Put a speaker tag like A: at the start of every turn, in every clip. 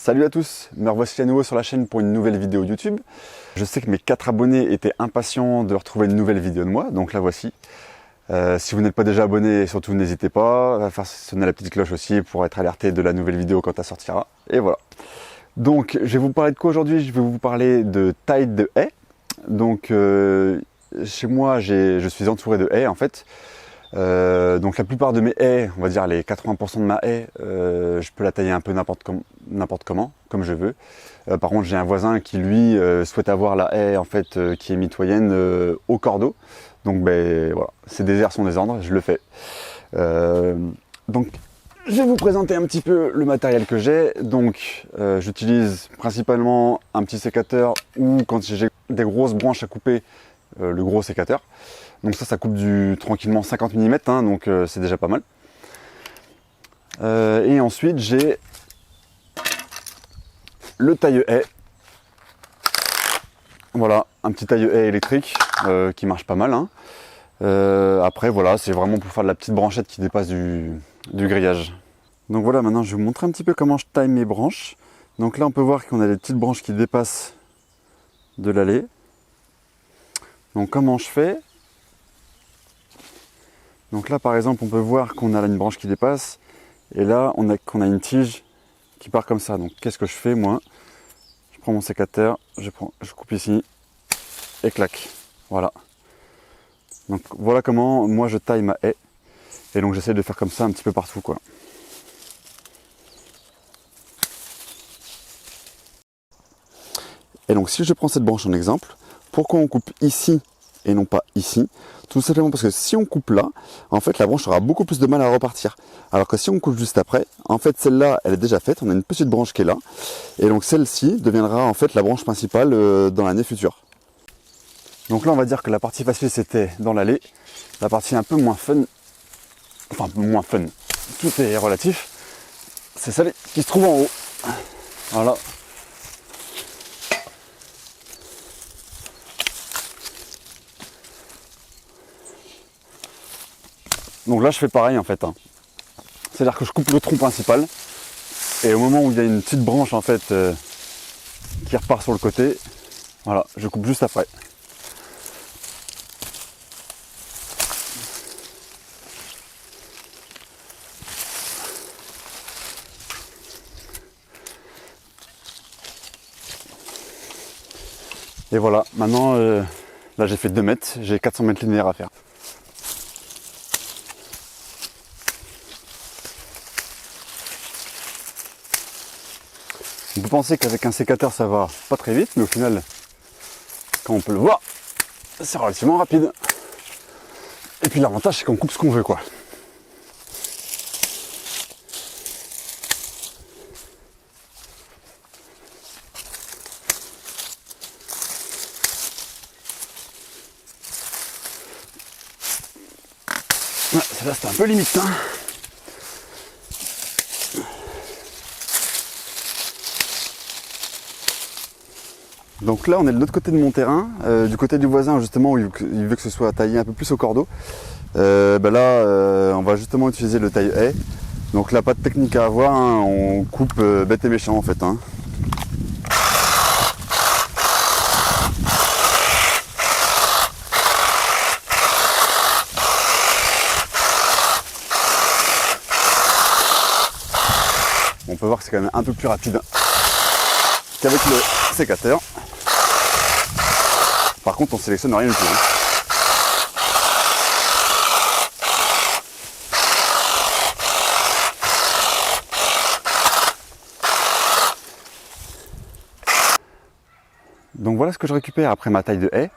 A: Salut à tous, me revoici à nouveau sur la chaîne pour une nouvelle vidéo YouTube. Je sais que mes 4 abonnés étaient impatients de retrouver une nouvelle vidéo de moi, donc la voici. Si vous n'êtes pas déjà abonné, surtout n'hésitez pas à faire sonner la petite cloche aussi pour être alerté de la nouvelle vidéo quand elle sortira. Et voilà. Donc je vais vous parler de quoi aujourd'hui? Je vais vous parler de taille de haie. Donc chez moi je suis entouré de haies en fait. Donc la plupart de mes haies, on va dire les 80% de ma haie, je peux la tailler un peu n'importe comment, comme je veux. Par contre j'ai un voisin qui lui souhaite avoir la haie en fait qui est mitoyenne au cordeau. Donc ben voilà, ses désirs sont des ordres, je le fais. Donc je vais vous présenter un petit peu le matériel que j'ai. Donc j'utilise principalement un petit sécateur ou quand j'ai des grosses branches à couper, le gros sécateur. Donc ça coupe tranquillement 50 mm, hein, donc c'est déjà pas mal. Et ensuite j'ai le taille-haie. Voilà, un petit taille-haie électrique qui marche pas mal. Hein. Après voilà, c'est vraiment pour faire de la petite branchette qui dépasse du grillage. Donc voilà, maintenant je vais vous montrer un petit peu comment je taille mes branches. Donc là on peut voir qu'on a des petites branches qui dépassent de l'allée. Donc comment je fais? Donc là par exemple on peut voir qu'on a une branche qui dépasse et là qu'on a une tige qui part comme ça. Donc qu'est-ce que je fais moi? Je prends mon sécateur, je coupe ici et clac. Voilà. Donc voilà comment moi je taille ma haie. Et donc j'essaie de faire comme ça un petit peu partout quoi. Et donc si je prends cette branche en exemple, pourquoi on coupe ici et non pas ici? Tout simplement parce que si on coupe là, en fait la branche aura beaucoup plus de mal à repartir. Alors que si on coupe juste après, en fait celle-là elle est déjà faite, on a une petite branche qui est là. Et donc celle-ci deviendra en fait la branche principale dans l'année future. Donc là on va dire que la partie facile c'était dans l'allée. La partie un peu moins fun, enfin moins fun, tout est relatif, c'est celle qui se trouve en haut. Voilà. Donc là je fais pareil en fait. Hein. C'est-à-dire que je coupe le tronc principal et au moment où il y a une petite branche en fait qui repart sur le côté, voilà, je coupe juste après. Et voilà, maintenant là j'ai fait 2 mètres, j'ai 400 mètres linéaires à faire. On peut penser qu'avec un sécateur ça va pas très vite, mais au final, comme on peut le voir, c'est relativement rapide. Et puis l'avantage c'est qu'on coupe ce qu'on veut quoi. Ouais, celle-là c'était un peu limite. Hein. Donc là on est de l'autre côté de mon terrain, du côté du voisin justement où il veut que ce soit taillé un peu plus au cordeau. Là on va justement utiliser le taille-haie. Donc là pas de technique à avoir, hein, on coupe bête et méchant en fait. Hein. On peut voir que c'est quand même un peu plus rapide qu'avec le sécateur. Par contre on sélectionne rien du tout. Hein. Donc voilà ce que je récupère après ma taille de haie.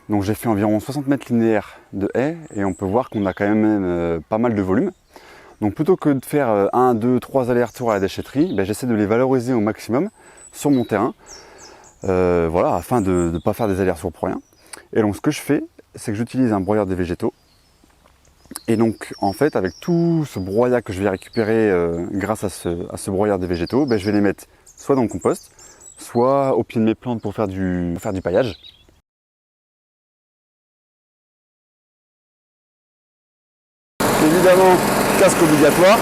A: Donc j'ai fait environ 60 mètres linéaires de haie et on peut voir qu'on a quand même pas mal de volume. Donc plutôt que de faire 1, 2, 3 allers-retours à la déchetterie, ben, j'essaie de les valoriser au maximum sur mon terrain. Voilà, afin de ne pas faire des allers-retours pour rien. Et donc ce que je fais, c'est que j'utilise un broyeur de végétaux. Et donc en fait, avec tout ce broyat que je vais récupérer grâce à ce broyeur de végétaux, ben, je vais les mettre soit dans le compost, soit au pied de mes plantes pour faire du paillage. Évidemment, casque obligatoire.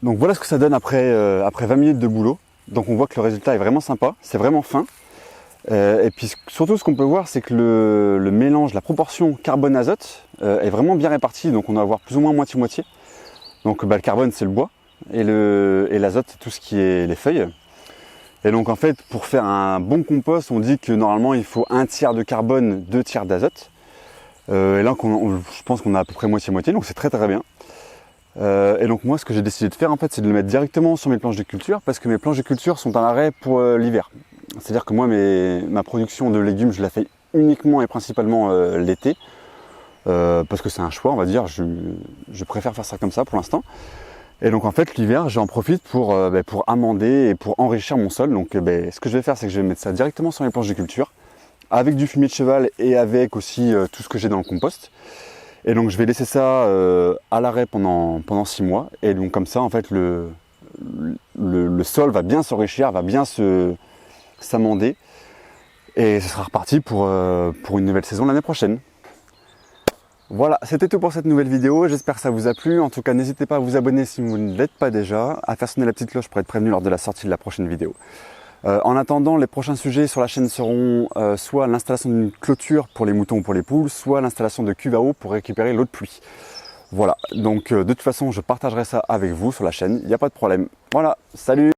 A: Donc voilà ce que ça donne après 20 minutes de boulot. Donc on voit que le résultat est vraiment sympa, c'est vraiment fin. Et puis surtout ce qu'on peut voir, c'est que le mélange, la proportion carbone-azote est vraiment bien répartie. Donc on va avoir plus ou moins moitié-moitié. Donc le carbone c'est le bois et l'azote c'est tout ce qui est les feuilles. Et donc en fait pour faire un bon compost, on dit que normalement il faut 1/3 de carbone, 2/3 d'azote. Et là je pense qu'on a à peu près moitié-moitié, donc c'est très très bien. Et donc moi ce que j'ai décidé de faire en fait, c'est de le mettre directement sur mes planches de culture, parce que mes planches de culture sont à l'arrêt pour l'hiver. C'est-à-dire que moi ma production de légumes je la fais uniquement et principalement l'été, parce que c'est un choix on va dire, je préfère faire ça comme ça pour l'instant. Et donc en fait l'hiver j'en profite pour amender et pour enrichir mon sol. Donc ce que je vais faire, c'est que je vais mettre ça directement sur mes planches de culture, avec du fumier de cheval et avec aussi tout ce que j'ai dans le compost. Et donc je vais laisser ça à l'arrêt pendant 6 mois. Et donc comme ça en fait le sol va bien s'enrichir, va bien s'amender. Et ce sera reparti pour une nouvelle saison l'année prochaine. Voilà, c'était tout pour cette nouvelle vidéo, j'espère que ça vous a plu. En tout cas, n'hésitez pas à vous abonner si vous ne l'êtes pas déjà, à faire sonner la petite cloche pour être prévenu lors de la sortie de la prochaine vidéo. En attendant, les prochains sujets sur la chaîne seront soit l'installation d'une clôture pour les moutons ou pour les poules, soit l'installation de cuves à eau pour récupérer l'eau de pluie. Voilà, donc de toute façon, je partagerai ça avec vous sur la chaîne, il n'y a pas de problème. Voilà, salut!